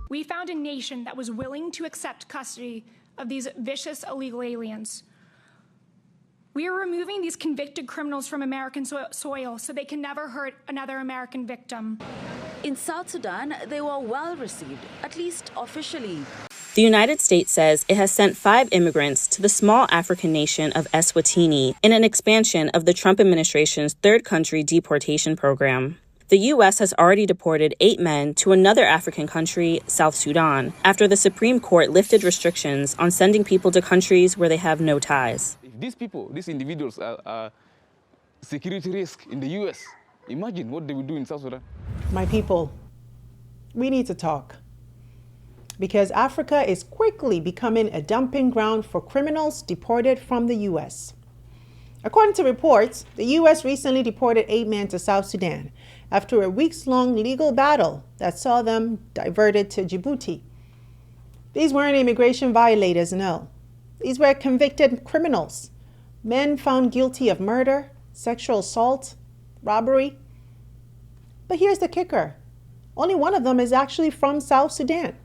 We found a nation that was willing to accept custody of these vicious illegal aliens. We are removing these convicted criminals from American soil so they can never hurt another American victim. In South Sudan, they were well received, at least officially. The United States says it has sent 5 immigrants to the small African nation of Eswatini in an expansion of the Trump administration's third country deportation program. The U.S. has already deported 8 men to another African country, South Sudan, after the Supreme Court lifted restrictions on sending people to countries where they have no ties. If these individuals are security risk in the U.S., imagine what they would do in South Sudan. My people, we need to talk. Because Africa is quickly becoming a dumping ground for criminals deported from the U.S. According to reports, the U.S. recently deported 8 men to South Sudan after a weeks-long legal battle that saw them diverted to Djibouti. These weren't immigration violators, no. These were convicted criminals, men found guilty of murder, sexual assault, robbery. But here's the kicker. Only one of them is actually from South Sudan.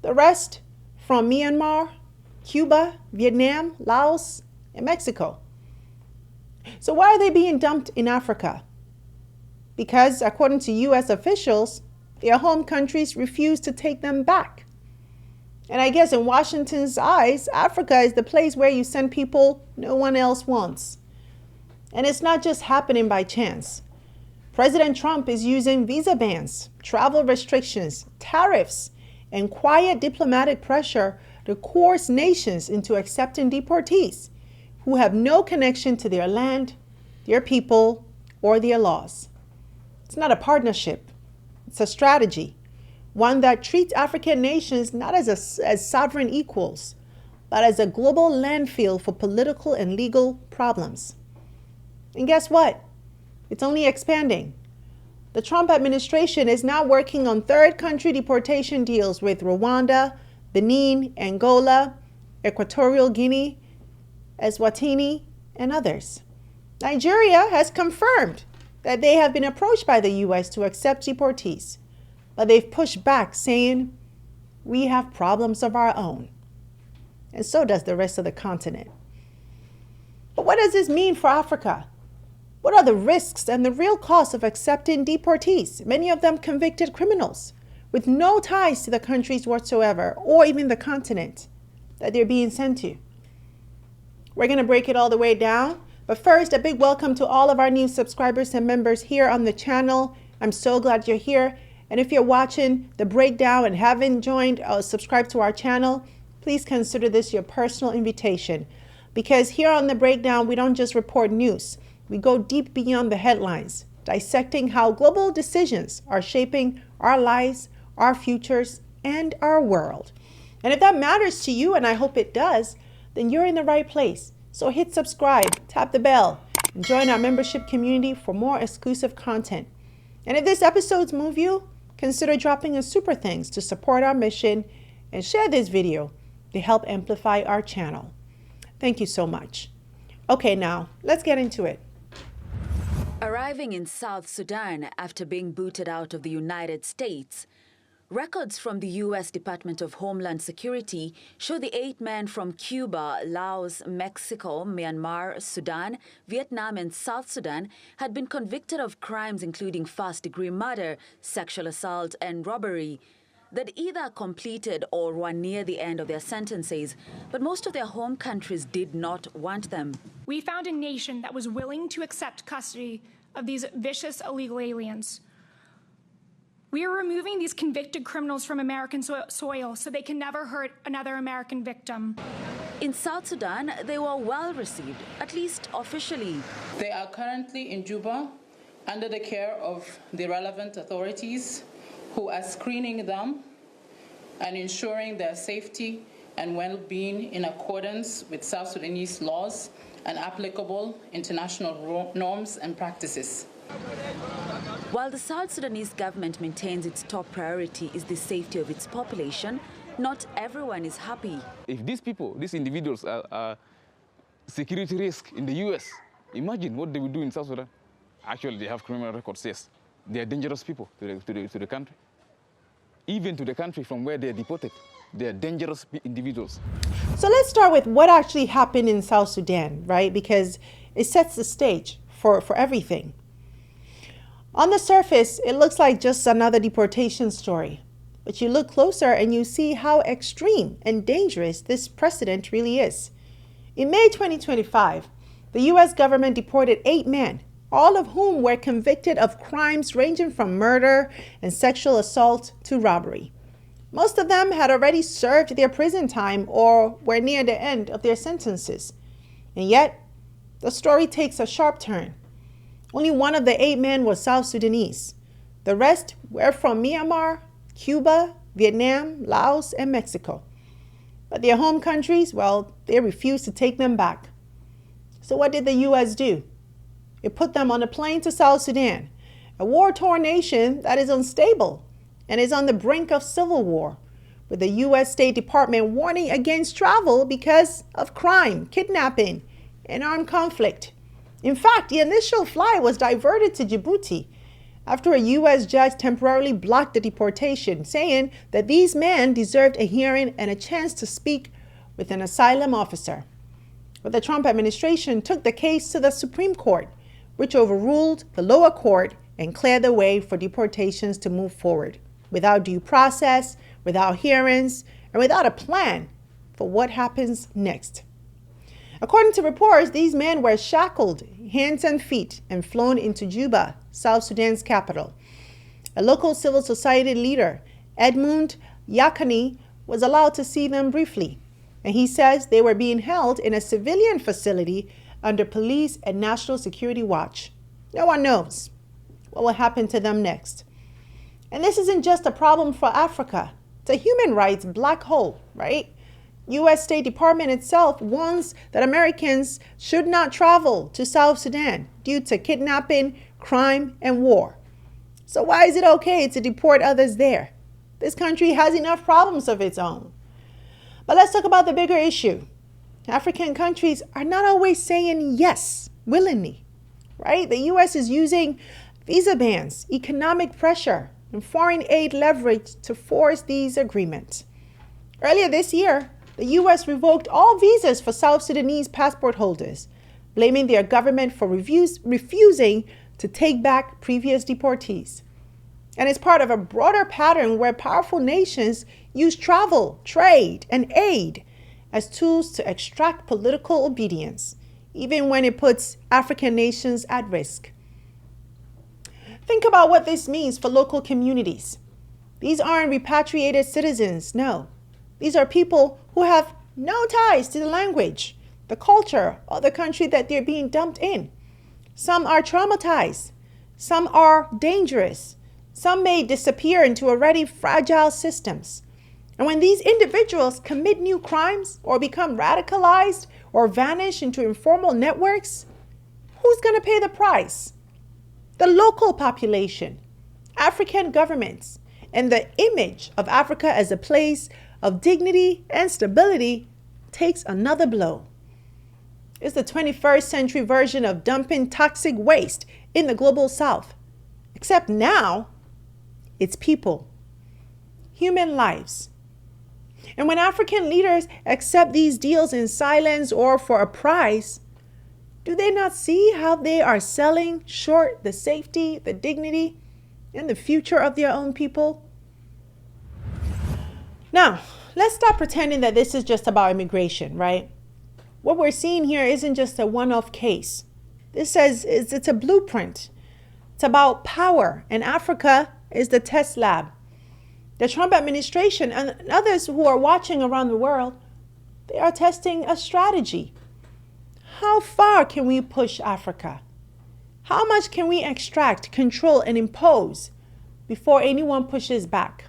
The rest from Myanmar, Cuba, Vietnam, Laos, and Mexico. So why are they being dumped in Africa? Because according to U.S. officials, their home countries refuse to take them back. And I guess in Washington's eyes, Africa is the place where you send people no one else wants. And it's not just happening by chance. President Trump is using visa bans, travel restrictions, tariffs, and quiet diplomatic pressure to coerce nations into accepting deportees who have no connection to their land, their people, or their laws. It's not a partnership. It's a strategy, one that treats African nations not as sovereign equals, but as a global landfill for political and legal problems. And guess what? It's only expanding. The Trump administration is now working on third country deportation deals with Rwanda, Benin, Angola, Equatorial Guinea, Eswatini, and others. Nigeria has confirmed that they have been approached by the U.S. to accept deportees, but they've pushed back, saying, we have problems of our own. And so does the rest of the continent. But what does this mean for Africa? What are the risks and the real costs of accepting deportees, many of them convicted criminals, with no ties to the countries whatsoever, or even the continent that they're being sent to? We're going to break it all the way down. But first, a big welcome to all of our new subscribers and members here on the channel. I'm so glad you're here. And if you're watching the breakdown and haven't joined or subscribed to our channel, please consider this your personal invitation. Because here on the breakdown, we don't just report news. We go deep beyond the headlines, dissecting how global decisions are shaping our lives, our futures, and our world. And if that matters to you, and I hope it does, then you're in the right place. So hit subscribe, tap the bell, and join our membership community for more exclusive content. And if this episode's moved you, consider dropping a super thanks to support our mission and share this video to help amplify our channel. Thank you so much. Okay, now let's get into it. Arriving in South Sudan after being booted out of the United States, records from the U.S. Department of Homeland Security show the 8 men from Cuba, Laos, Mexico, Myanmar, Sudan, Vietnam, and South Sudan had been convicted of crimes including first-degree murder, sexual assault, and robbery. They'd either completed or were near the end of their sentences, but most of their home countries did not want them. We found a nation that was willing to accept custody of these vicious illegal aliens. We are removing these convicted criminals from American soil so they can never hurt another American victim. In South Sudan, they were well received, at least officially. They are currently in Juba under the care of the relevant authorities who are screening them and ensuring their safety and well-being in accordance with South Sudanese laws and applicable international norms and practices. While the South Sudanese government maintains its top priority is the safety of its population, not everyone is happy. If these individuals are security risk in the U.S., imagine what they would do in South Sudan. Actually, they have criminal records, yes. They are dangerous people to the country. even to the country from where they're deported. They're dangerous individuals. So let's start with what actually happened in South Sudan, right? Because it sets the stage for everything. On the surface, it looks like just another deportation story. But you look closer and you see how extreme and dangerous this precedent really is. In May 2025, the U.S. government deported 8 men, all of whom were convicted of crimes ranging from murder and sexual assault to robbery. Most of them had already served their prison time or were near the end of their sentences. And yet, the story takes a sharp turn. Only one of the 8 men was South Sudanese. The rest were from Myanmar, Cuba, Vietnam, Laos, and Mexico. But their home countries, well, they refused to take them back. So what did the U.S. do? It put them on a plane to South Sudan, a war-torn nation that is unstable and is on the brink of civil war, with the U.S. State Department warning against travel because of crime, kidnapping, and armed conflict. In fact, the initial flight was diverted to Djibouti after a U.S. judge temporarily blocked the deportation, saying that these men deserved a hearing and a chance to speak with an asylum officer. But the Trump administration took the case to the Supreme Court, which overruled the lower court and cleared the way for deportations to move forward, without due process, without hearings, and without a plan for what happens next. According to reports, these men were shackled hands and feet and flown into Juba, South Sudan's capital. A local civil society leader, Edmund Yakani, was allowed to see them briefly, and he says they were being held in a civilian facility under police and national security watch. No one knows what will happen to them next. And this isn't just a problem for Africa. It's a human rights black hole, right? U.S. State Department itself warns that Americans should not travel to South Sudan due to kidnapping, crime, and war. So why is it okay to deport others there? This country has enough problems of its own. But let's talk about the bigger issue. African countries are not always saying yes willingly, right? The U.S. is using visa bans, economic pressure, and foreign aid leverage to force these agreements. Earlier this year, the U.S. revoked all visas for South Sudanese passport holders, blaming their government for refusing to take back previous deportees. And it's part of a broader pattern where powerful nations use travel, trade, and aid as tools to extract political obedience, even when it puts African nations at risk. Think about what this means for local communities. These aren't repatriated citizens, no. These are people who have no ties to the language, the culture, or the country that they're being dumped in. Some are traumatized. Some are dangerous. Some may disappear into already fragile systems. And when these individuals commit new crimes or become radicalized or vanish into informal networks, who's going to pay the price? The local population, African governments, and the image of Africa as a place of dignity and stability takes another blow. It's the 21st century version of dumping toxic waste in the global south. Except now, it's people, human lives. And when African leaders accept these deals in silence or for a price, do they not see how they are selling short the safety, the dignity, and the future of their own people? Now, let's stop pretending that this is just about immigration, right? What we're seeing here isn't just a one-off case. This says it's a blueprint. It's about power, and Africa is the test lab. The Trump administration and others who are watching around the world, they are testing a strategy. How far can we push Africa? How much can we extract, control, and impose before anyone pushes back?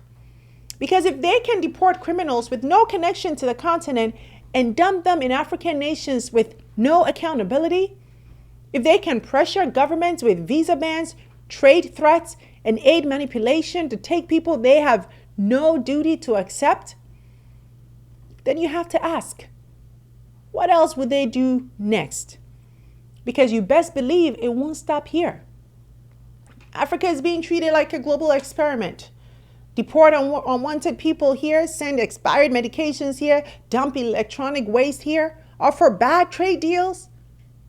Because if they can deport criminals with no connection to the continent and dump them in African nations with no accountability, if they can pressure governments with visa bans, trade threats, and aid manipulation to take people they have no duty to accept, then you have to ask, what else would they do next? Because you best believe it won't stop here. Africa is being treated like a global experiment. deport unwanted people here, send expired medications here, dump electronic waste here, offer bad trade deals,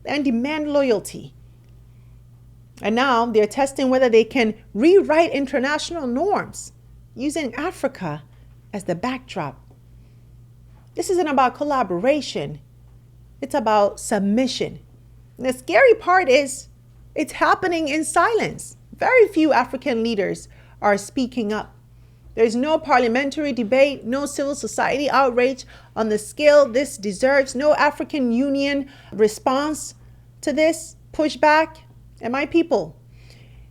and demand loyalty. And now they're testing whether they can rewrite international norms using Africa as the backdrop. This isn't about collaboration. It's about submission. And the scary part is it's happening in silence. Very few African leaders are speaking up. There's no parliamentary debate, no civil society outrage on the scale this deserves, no African Union response to this pushback. And my people,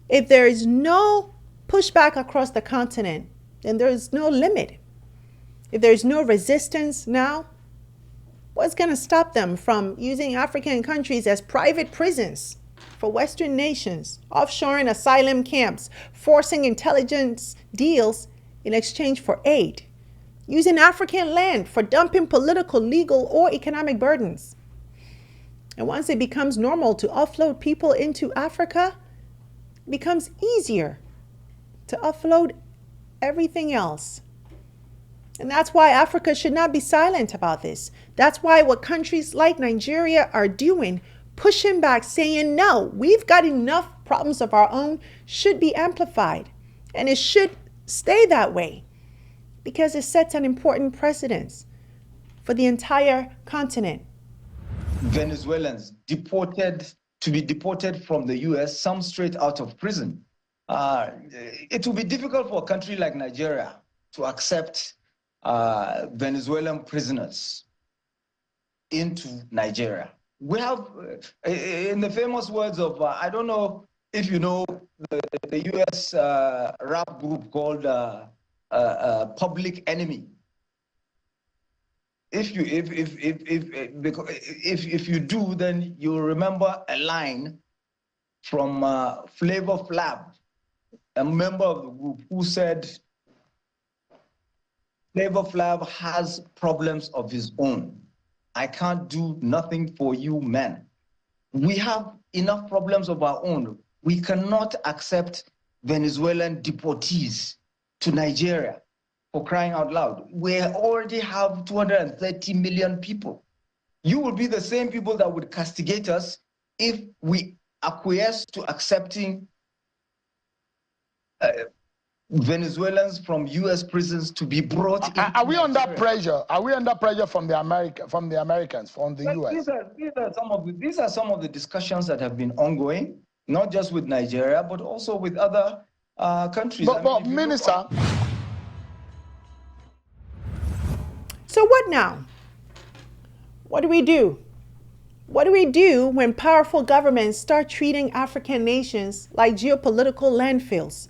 if there is no pushback across the continent, then there is no limit. If there is no resistance now, what's going to stop them from using African countries as private prisons for Western nations, offshoring asylum camps, forcing intelligence deals in exchange for aid, using African land for dumping political, legal, or economic burdens? And once it becomes normal to offload people into Africa, it becomes easier to offload everything else. And that's why Africa should not be silent about this. That's why what countries like Nigeria are doing, pushing back, saying, no, we've got enough problems of our own, should be amplified. And it should stay that way because it sets an important precedence for the entire continent. Venezuelans to be deported from the US, some straight out of prison. It will be difficult for a country like Nigeria to accept Venezuelan prisoners into Nigeria. We have, in the famous words of, I don't know if you know the US rap group called Public Enemy. If you do, then you'll remember a line from Flavor Flav, a member of the group, who said, Flavor Flav has problems of his own. I can't do nothing for you, men. We have enough problems of our own. We cannot accept Venezuelan deportees to Nigeria, for crying out loud. We already have 230 million people. You will be the same people that would castigate us if we acquiesce to accepting Venezuelans from U.S. prisons to be brought in. Are we under pressure? Are we under pressure from the Americans, from the U.S.? These are some of the discussions that have been ongoing, not just with Nigeria, but also with other countries. But Minister. So what now? What do we do? What do we do when powerful governments start treating African nations like geopolitical landfills?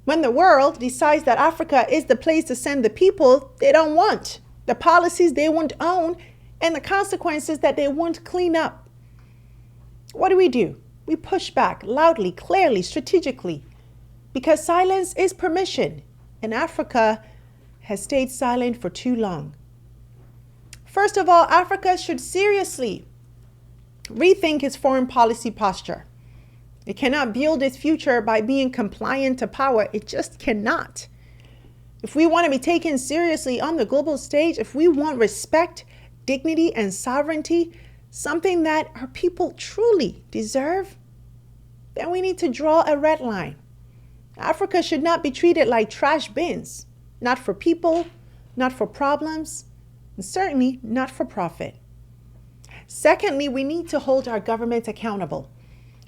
When the world decides that Africa is the place to send the people they don't want, the policies they won't own, and the consequences that they won't clean up? What do? We push back loudly, clearly, strategically, because silence is permission, and Africa has stayed silent for too long. First of all, Africa should seriously rethink its foreign policy posture. It cannot build its future by being compliant to power. It just cannot. If we want to be taken seriously on the global stage, if we want respect, dignity, and sovereignty, something that our people truly deserve, then we need to draw a red line. Africa should not be treated like trash bins, not for people, not for problems, and certainly not for profit. Secondly, we need to hold our government accountable.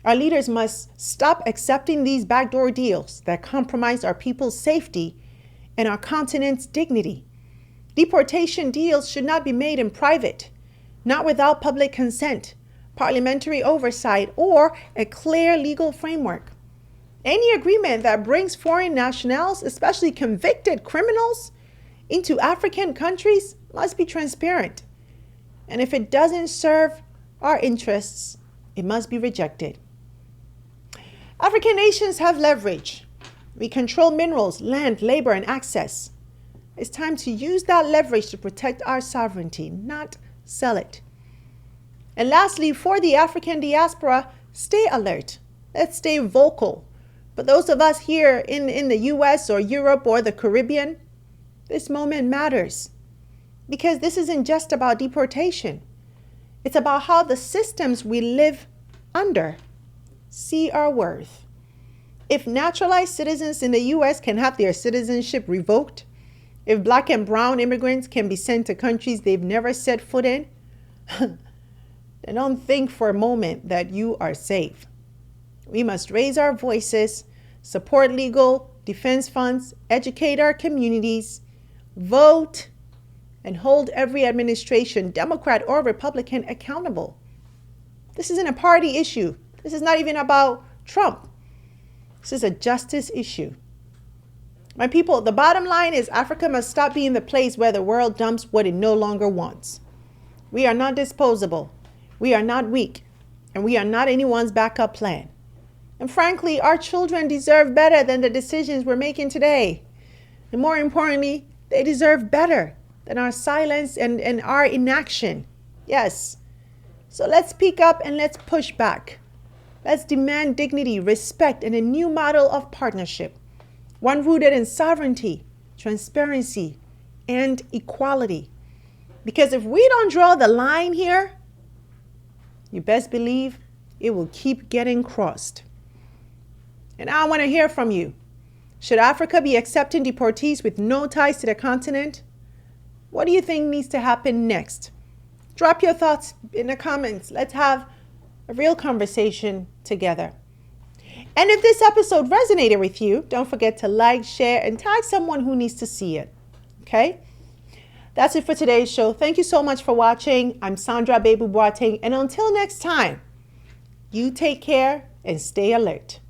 Our leaders must stop accepting these backdoor deals that compromise our people's safety and our continent's dignity. Deportation deals should not be made in private, not without public consent, parliamentary oversight, or a clear legal framework. Any agreement that brings foreign nationals, especially convicted criminals, into African countries must be transparent. And if it doesn't serve our interests, it must be rejected. African nations have leverage. We control minerals, land, labor, and access. It's time to use that leverage to protect our sovereignty, not sell it. And lastly, for the African diaspora, stay alert. Let's stay vocal. But those of us here in the US or Europe or the Caribbean, this moment matters. Because this isn't just about deportation. It's about how the systems we live under see our worth. If naturalized citizens in the US can have their citizenship revoked, if black and brown immigrants can be sent to countries they've never set foot in, then don't think for a moment that you are safe. We must raise our voices, support legal defense funds, educate our communities, vote, and hold every administration, Democrat or Republican, accountable. This isn't a party issue. This is not even about Trump. This is a justice issue. My people, the bottom line is Africa must stop being the place where the world dumps what it no longer wants. We are not disposable. We are not weak. And we are not anyone's backup plan. And frankly, our children deserve better than the decisions we're making today. And more importantly, they deserve better than our silence and our inaction. Yes. So let's speak up and let's push back. Let's demand dignity, respect, and a new model of partnership. One rooted in sovereignty, transparency, and equality. Because if we don't draw the line here, you best believe it will keep getting crossed. And I want to hear from you. Should Africa be accepting deportees with no ties to the continent? What do you think needs to happen next? Drop your thoughts in the comments. Let's have a real conversation together. And if this episode resonated with you, don't forget to like, share, and tag someone who needs to see it. Okay? That's it for today's show. Thank you so much for watching. I'm Sandra Babu-Boateng, and until next time, you take care and stay alert.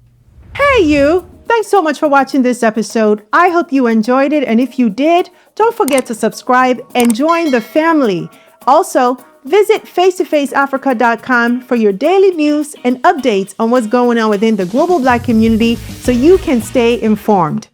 Hey you! Thanks so much for watching this episode. I hope you enjoyed it, and if you did, don't forget to subscribe and join the family. Also, visit face2faceafrica.com for your daily news and updates on what's going on within the global Black community so you can stay informed.